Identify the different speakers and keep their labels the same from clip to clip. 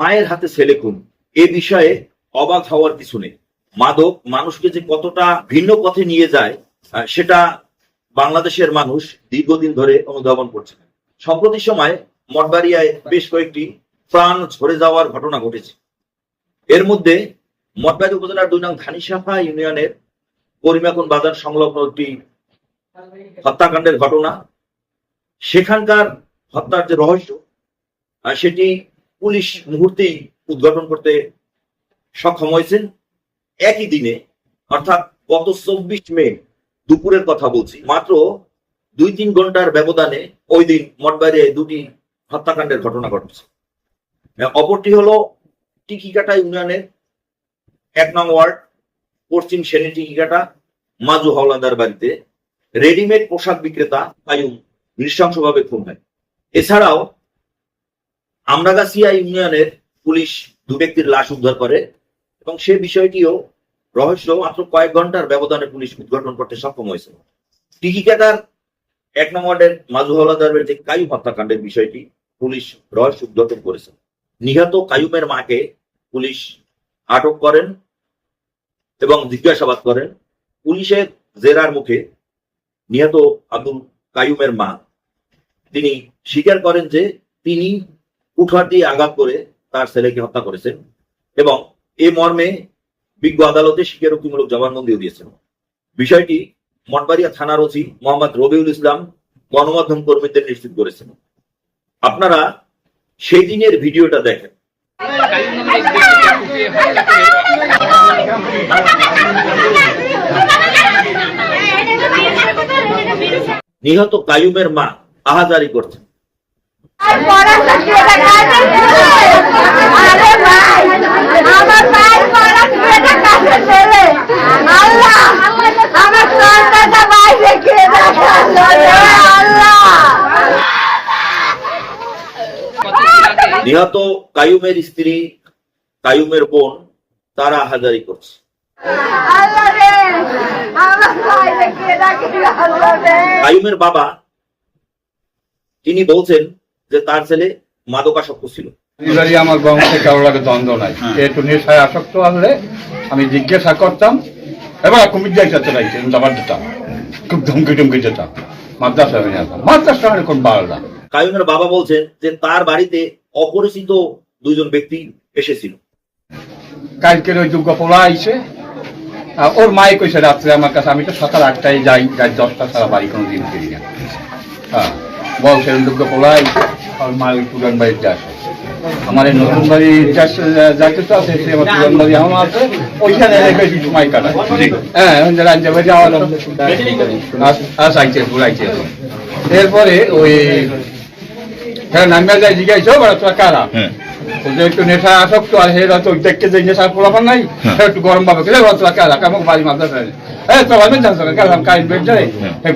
Speaker 1: মায়ের হাতে ছেলে খুন, এ বিষয়ে অবাক হওয়ার কিছু নেই। মাদক মানুষকে যে কতটা ভিন্ন পথে নিয়ে যায় সেটা বাংলাদেশের মানুষ দীর্ঘদিন ধরে অনুধাবন করছে। সম্প্রতি সময় মঠবাড়িয়ায় বেশ কয়েকটি প্রাণ ঝরে যাওয়ার ঘটনা ঘটেছে। এর মধ্যে মঠবাড়ি উপজেলার ২ নং ধানিসাফা ইউনিয়নের করিমাকুন বাজার সংলগ্ন একটি হত্যাকাণ্ডের ঘটনা। সেখানকার হত্যার যে রহস্য সেটি পুলিশ মুহূর্তেই উদ্ঘাটন করতে সক্ষম হয়েছেন। একই দিনে অর্থাৎ গত ২৪ মে দুপুরের কথা বলছি, মাত্র ২-৩ ঘন্টার ব্যবধানে ওই দিন মঠবাড়িয়ায় ২টি হত্যাকাণ্ডের ঘটনা ঘটেছে। অপরটি হলো টিকিকাটা ইউনিয়নের ১ নং ওয়ার্ড পশ্চিম শ্রেণী টিকিকাটা মাজু হাওলাদার বাড়িতে রেডিমেড পোশাক বিক্রেতা কায়ুম নৃশংসভাবে খুন হয়। এছাড়াও আমরাগাছিয়া ইউনিয়নের পুলিশ ২ ব্যক্তির লাশ উদ্ধার করে এবং সে বিষয়টিও রহস্য মাত্র কয়েক ঘন্টার ব্যবধানে পুলিশ উদ্ঘাটন করতে সক্ষম হয়েছে। টিকিকাটার ১ নং ওয়ার্ডের মাজু হাওলাদার বাড়িতে কায়ুম হত্যাকাণ্ডের বিষয়টি পুলিশ রহস্য উদ্ঘাটন করেছে। নিহত কায়ুমের মাকে পুলিশ আটক করেন এবং জিজ্ঞাসাবাদ করেন। পুলিশের জেরার মুখে নিহত আব্দুল কায়ুমের মা তিনি স্বীকার করেন যে তিনি কুঠার দিয়ে আঘাত করে তার ছেলেকে হত্যা করেছেন এবং এ মর্মে বিজ্ঞ আদালতে স্বীকারোক্তিমূলক জবানবন্দিও দিয়েছেন। বিষয়টি মঠবাড়িয়া থানার ওসি মোহাম্মদ রবিউল ইসলাম গণমাধ্যম কর্মীদের নিশ্চিত করেছেন। আপনারা সেই দিনের ভিডিওটা দেখেন। নিহত কায়ুমের মা আহাজারি করছেন। নিহত কায়ুমের স্ত্রী, কায়ুমের বোন তারা আহাজারি করছে। কায়ুমের বাবা তিনি বলছেন যে তার ছেলে মাদকাসক্ত ছিল।
Speaker 2: আমার বংশে কারো লাগে দ্বন্দ্ব নাই, একটু নেশায় আসক্ত হলে আমি জিজ্ঞাসা করতাম এবার কুমির যাইতে লাগছে দাবার দিতাম, খুব ধমকি টমকি যেতাম। মাদ্রাসা এখন বাড়লাম।
Speaker 1: কায়ুমের বাবা বলছেন যে তার বাড়িতে অপরিচিত ২জন ব্যক্তি এসেছিল।
Speaker 2: কালকের ওই দুর্গা পোলা আইছে, ওর মায়ে কইছে রাত্রে আমার কাছে, আমি তো সকাল ৮টায় যাই, রাত ১০টা ছাড়া বাড়ি কোনো দিন ফিরি না। হ্যাঁ বলছে দুর্গা পোলা আইছে, আর মা ওই পুরান বাড়িতে আসে। আমার এই নতুন বাড়ি যাইতে তো আছে, আমার পুরান বাড়ি এমন আছে, ওইখানে বেশি সময় কাটায়। হ্যাঁ রাজ্যে বাড়ি আসাইছে ঘুরাইছে। এরপরে ওই হ্যাঁ নামিয়া যায় জিজ্ঞাসা তোরা কারা, একটু নেশা আসক্ত আর হেরা তো দেখতে যে নেশা পোলাপান নাই, একটু গরম ভাবে তোরা কারা কামক বাড়ি মাদ্রাসা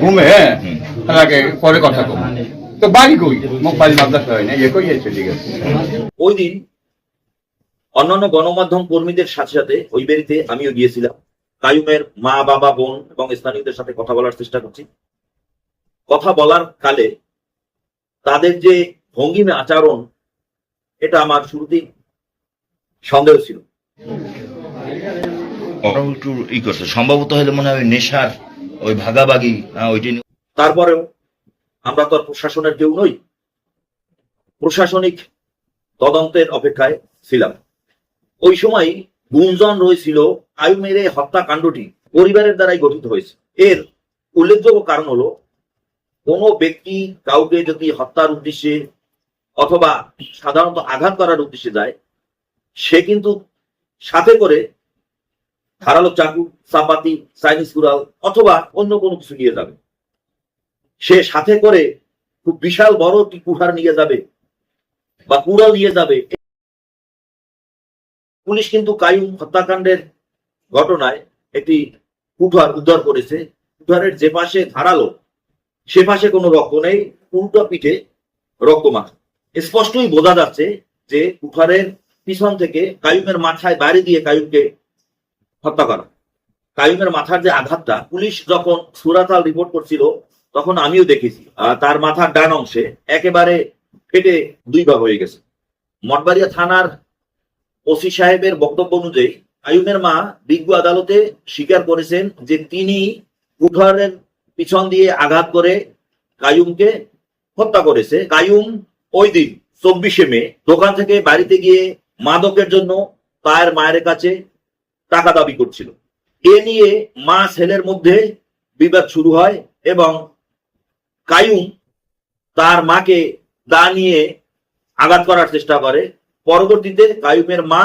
Speaker 2: ঘুমে। হ্যাঁ পরে কথা কম তো বাড়ি কই মোক বাড়ি মাদ্রাসা হয় না ইয়ে কই আছে। ঠিক আছে।
Speaker 1: ওই দিন অন্যান্য গণমাধ্যম কর্মীদের সাথে সাথে ওই বাড়িতে আমিও গিয়েছিলাম। কায়ুমের মা, বাবা, বোন এবং স্থানীয়দের সাথে কথা বলার চেষ্টা করছি। কথা বলার কালে তাদের যে ভঙ্গিমে আচরণ, এটা আমার শুরুতেই সন্দেহ ছিল।
Speaker 3: একটু ই করছে সম্ভবত হলে মনে হয় নেশার ওই ভাগাভাগি ওইটি।
Speaker 1: তারপরেও আমরা তো আর প্রশাসনের কেউ নই, প্রশাসনিক তদন্তের অপেক্ষায় ছিলাম। ওই সময় গুঞ্জন রয়েছিল কায়ুমের এই হত্যাকাণ্ডটি পরিবারের দ্বারাই গঠিত হয়েছে। এর উল্লেখযোগ্য কারণ হলো কোনো ব্যক্তি কাউকে যদি হত্যার উদ্দেশ্যে অথবা সাধারণত আঘাত করার উদ্দেশ্যে যায়, সে কিন্তু সাথে করে ধারালো চাকু, চাপাতি, চাইনিজ কুড়াল অথবা অন্য কোনো কিছু নিয়ে যাবে। সে সাথে করে খুব বিশাল বড় একটি কুঠার নিয়ে যাবে বা কুড়াল নিয়ে যাবে। পুলিশ কিন্তু কায়ুম হত্যাকাণ্ডের ঘটনায় একটি কুঠার উদ্ধার করেছে। কুঠারের যে পাশে ধারালো সে পাশে কোনো রক্ত নেই, উল্টো পিঠে রক্তমাখা। স্পষ্টই বোঝা যাচ্ছে যে কুঠারের পিছন থেকে কায়ুমের মাথায় বাড়ি দিয়ে কায়ুমকে হত্যা করা। কায়ুমের মাথার যে আঘাতটা পুলিশ যখন সুরাতাল রিপোর্ট করছিল তখন আমিও দেখেছি তার মাথার ডান অংশে একেবারে ফেটে দুই ভাগ হয়ে গেছে। মঠবাড়িয়া থানার ওসি সাহেবের বক্তব্য অনুযায়ী কাইয়ুমের মা বিজ্ঞ আদালতে স্বীকার করেছেন যে তিনি কুঠারের পিছন দিয়ে আঘাত করে কাইয়ুমকে হত্যা করেছে। কাইয়ুম ওই দিন 24শে মে দোকান থেকে বাড়িতে গিয়ে মাদকের জন্য তার মায়ের কাছে টাকা দাবি করছিল। এ নিয়ে মা ছেলের মধ্যে বিবাদ শুরু হয় এবং কাইয়ুম তার মাকে দা নিয়ে আঘাত করার চেষ্টা করে। পরবর্তীতে কাইয়ুমের মা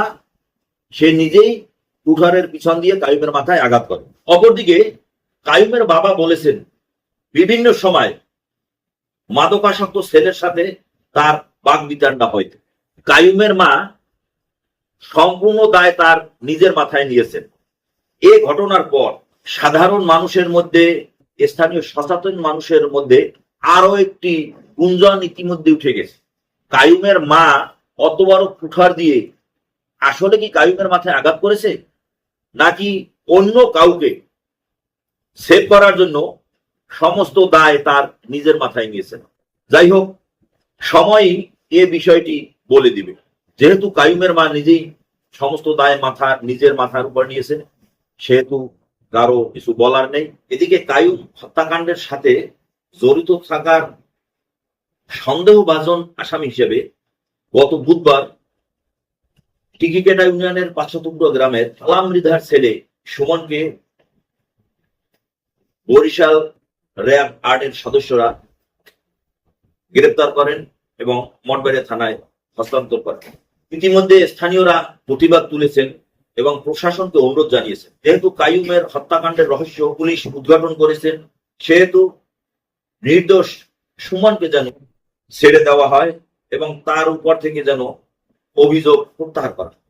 Speaker 1: সে নিজেই কুঠারের পিছন দিয়ে কাইয়ুমের মাথায় আঘাত করে। অপরদিকে কাইয়ুমের বাবা বলেছেন বিভিন্ন সময় মাদকাসক্ত ছেলের সাথে তার বাগবিতণ্ডা হয়। কাইয়ুমের মা সম্পূর্ণ দায় তার নিজের মাথায় নিয়েছেন। এ ঘটনার পর সাধারণ মানুষের মধ্যে, স্থানীয় সচেতন মানুষের মধ্যে আরো একটি গুঞ্জন ইতিমধ্যে উঠে গেছে। কাইয়ুমের মা অত বড় কুঠার দিয়ে আসলে কি কাইয়ুমের মাথায় আঘাত করেছে, নাকি অন্য কাউকে সেভ করার জন্য সমস্ত দায় তার নিজের মাথায় নিয়েছেন? যাই হোক, সময়ই এ বিষয়টি বলে দিবে। যেহেতু কাইয়ুমের মা নিজেই সমস্ত দায় নিজের মাথার উপর নিয়েছেন, সেহেতু কারো কিছু বলার নেই। এদিকে কাইয়ুম হত্যাকাণ্ডের সাথে জড়িত থাকার সন্দেহভাজন আসামি হিসেবে গত বুধবার টিকিকেটা ইউনিয়নের ৫০০ গ্রামের আলাম মৃধার ছেলে সুমনকে বরিশাল র্যাব ৮-এর সদস্যরা গ্রেপ্তার করেন এবং মঠবাড়িয়া থানায় হস্তান্তর করেন। ইতিমধ্যে স্থানীয়রা প্রতিবাদ তুলেছেন এবং প্রশাসনকে অনুরোধ জানিয়েছেন, যেহেতু কাইয়ুমের হত্যাকাণ্ডের রহস্য পুলিশ উদ্ঘাটন করেছেন, সেহেতু নির্দোষ সুমনকে যেন ছেড়ে দেওয়া হয় এবং তার উপর থেকে যেন অভিযোগ প্রত্যাহার করা হয়।